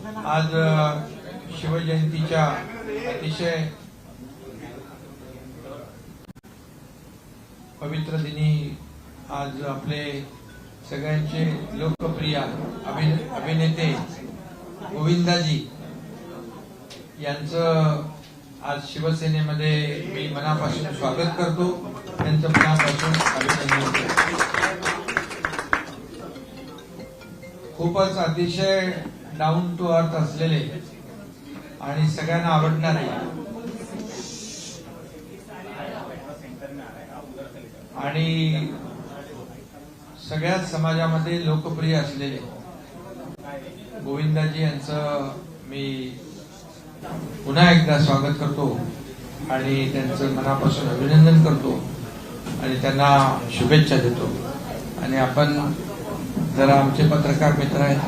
आज शिवजयंतीच्या अतिशय पवित्र दिनी आज आपले सगळ्यांचे लोकप्रिय अभिनेते गोविंदाजी यांचं आज शिवसेनेमध्ये मी मनापासून स्वागत करतो, त्यांचं मनापासून अभिनंदन करतो। खूपच अतिशय डाऊन टू अर्थ असलेले आणि सगळ्यांना आवडणारे आणि सगळ्याच समाजामध्ये लोकप्रिय असलेले गोविंदाजी यांचं मी पुन्हा एकदा स्वागत करतो आणि त्यांचं मनापासून अभिनंदन करतो आणि त्यांना शुभेच्छा देतो। आणि आपण जरा आमचे पत्रकार मित्र आहेत